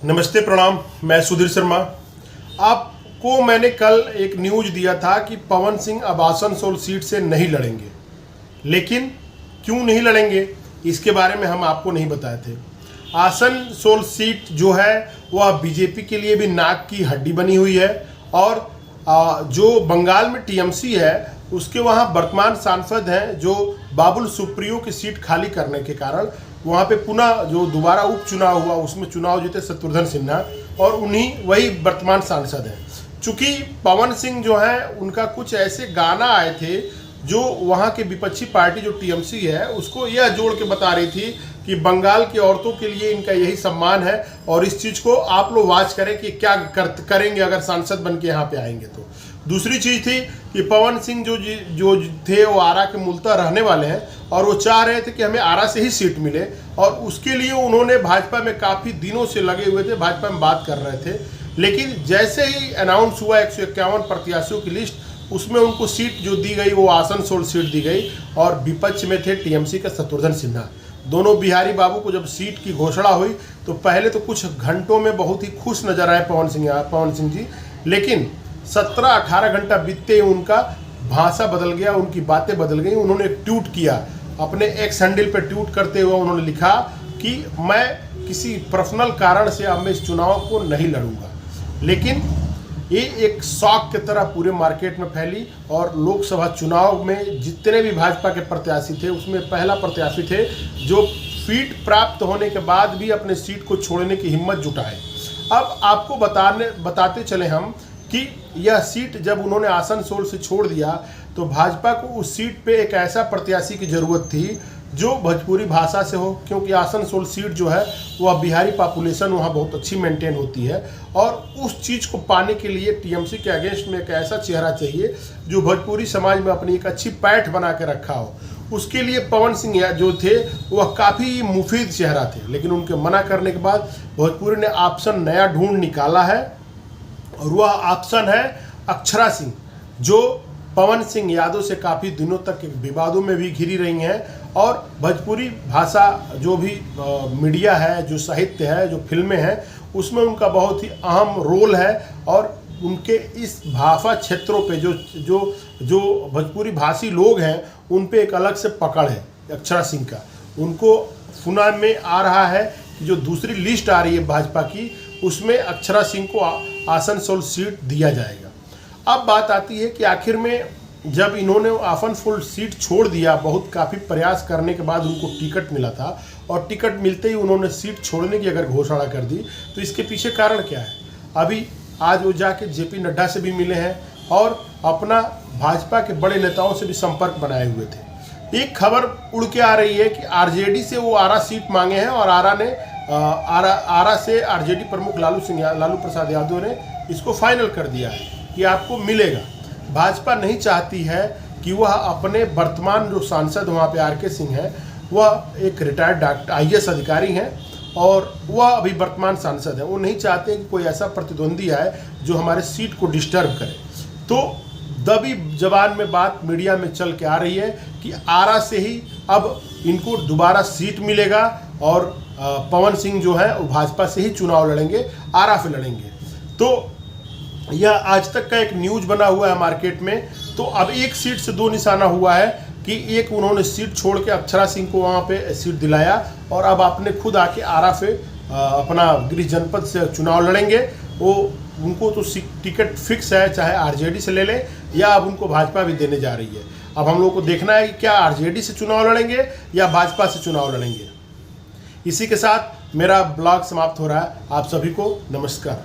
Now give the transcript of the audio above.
नमस्ते, प्रणाम। मैं सुधीर शर्मा। आपको मैंने कल एक न्यूज दिया था कि पवन सिंह अब आसनसोल सीट से नहीं लड़ेंगे, लेकिन क्यों नहीं लड़ेंगे इसके बारे में हम आपको नहीं बताए थे। आसनसोल सीट जो है वह बीजेपी के लिए भी नाक की हड्डी बनी हुई है और जो बंगाल में टीएमसी है उसके वहाँ वर्तमान सांसद हैं जो बाबुल सुप्रियो की सीट खाली करने के कारण वहाँ पे पुनः जो दोबारा उपचुनाव हुआ उसमें चुनाव जीते शत्रुघ्न सिन्हा और उन्हीं वही वर्तमान सांसद हैं। चूँकि पवन सिंह जो हैं उनका कुछ ऐसे गाना आए थे जो वहाँ के विपक्षी पार्टी जो टीएमसी है उसको यह जोड़ के बता रही थी कि बंगाल की औरतों के लिए इनका यही सम्मान है और इस चीज़ को आप लोग वाच करें कि क्या करेंगे अगर सांसद बन के यहाँ पे आएंगे तो। दूसरी चीज़ थी कि पवन सिंह जो थे वो आरा के मूलतः रहने वाले हैं और वो चाह रहे थे कि हमें आरा से ही सीट मिले और उसके लिए उन्होंने भाजपा में काफ़ी दिनों से लगे हुए थे, भाजपा में बात कर रहे थे। लेकिन जैसे ही अनाउंस हुआ 151 प्रत्याशियों की लिस्ट, उसमें उनको सीट जो दी गई वो आसनसोल सीट दी गई और विपक्ष में थे टीएमसी का शत्रुघ्न सिन्हा। दोनों बिहारी बाबू को जब सीट की घोषणा हुई तो पहले तो कुछ घंटों में बहुत ही खुश नजर आए पवन सिंह जी, लेकिन 17-18 घंटा बीतते ही उनका भाषा बदल गया, उनकी बातें बदल गई। उन्होंने एक ट्वीट किया, अपने एक्स हैंडल पर ट्वीट करते हुए उन्होंने लिखा कि मैं किसी पर्सनल कारण से अब मैं इस चुनाव को नहीं लड़ूंगा। लेकिन ये एक शॉक की तरह पूरे मार्केट में फैली और लोकसभा चुनाव में जितने भी भाजपा के प्रत्याशी थे उसमें पहला प्रत्याशी थे जो सीट प्राप्त होने के बाद भी अपने सीट को छोड़ने की हिम्मत जुटाए। अब आपको बताते चले हम कि यह सीट जब उन्होंने आसनसोल से छोड़ दिया तो भाजपा को उस सीट पे एक ऐसा प्रत्याशी की ज़रूरत थी जो भोजपुरी भाषा से हो, क्योंकि आसनसोल सीट जो है वह बिहारी पॉपुलेशन वहाँ बहुत अच्छी मेंटेन होती है और उस चीज़ को पाने के लिए टीएमसी के अगेंस्ट में एक ऐसा चेहरा चाहिए जो भोजपुरी समाज में अपनी एक अच्छी पैठ बना के रखा हो। उसके लिए पवन सिंह जो थे वह काफ़ी मुफीद चेहरा थे, लेकिन उनके मना करने के बाद भोजपुरी ने ऑप्शन नया ढूंढ निकाला है और वह ऑप्शन है अक्षरा सिंह, जो पवन सिंह यादव से काफ़ी दिनों तक विवादों में भी घिरी रही हैं और भोजपुरी भाषा जो भी मीडिया है, जो साहित्य है, जो फिल्में हैं, उसमें उनका बहुत ही अहम रोल है और उनके इस भाषा क्षेत्रों पे जो भोजपुरी भाषी लोग हैं उन पे एक अलग से पकड़ है अक्षरा सिंह का। उनको सुना में आ रहा है कि जो दूसरी लिस्ट आ रही है भाजपा की उसमें अक्षरा सिंह को आसनसोल सीट दिया जाएगा। अब बात आती है कि आखिर में जब इन्होंने आसनसोल सीट छोड़ दिया, बहुत काफ़ी प्रयास करने के बाद उनको टिकट मिला था और टिकट मिलते ही उन्होंने सीट छोड़ने की अगर घोषणा कर दी तो इसके पीछे कारण क्या है। अभी आज वो जाके जेपी नड्डा से भी मिले हैं और अपना भाजपा के बड़े नेताओं से भी संपर्क बनाए हुए थे। एक खबर उड़ के आ रही है कि आरजेडी से वो आरा सीट मांगे हैं और आरा से आरजेडी प्रमुख लालू प्रसाद यादव ने इसको फाइनल कर दिया है कि आपको मिलेगा। भाजपा नहीं चाहती है कि वह अपने वर्तमान जो सांसद वहाँ पे आर के सिंह है, वह एक रिटायर्ड IAS अधिकारी हैं और वह अभी वर्तमान सांसद है, वो नहीं चाहते कि कोई ऐसा प्रतिद्वंदी आए जो हमारे सीट को डिस्टर्ब करे। तो दबी जबान में बात मीडिया में चल के आ रही है कि आरा से ही अब इनको दोबारा सीट मिलेगा और पवन सिंह जो है वो भाजपा से ही चुनाव लड़ेंगे, आरा से लड़ेंगे। तो यह आज तक का एक न्यूज बना हुआ है मार्केट में। तो अब एक सीट से दो निशाना हुआ है कि एक उन्होंने सीट छोड़ के अक्षरा सिंह को वहाँ पे सीट दिलाया और अब आपने खुद आके आरा से अपना गृह जनपद से चुनाव लड़ेंगे। वो उनको तो टिकट फिक्स है, चाहे आरजेडी से ले ले या अब उनको भाजपा भी देने जा रही है। अब हम लोग को देखना है कि क्या आरजेडी से चुनाव लड़ेंगे या भाजपा से चुनाव लड़ेंगे। इसी के साथ मेरा ब्लॉग समाप्त हो रहा है। आप सभी को नमस्कार।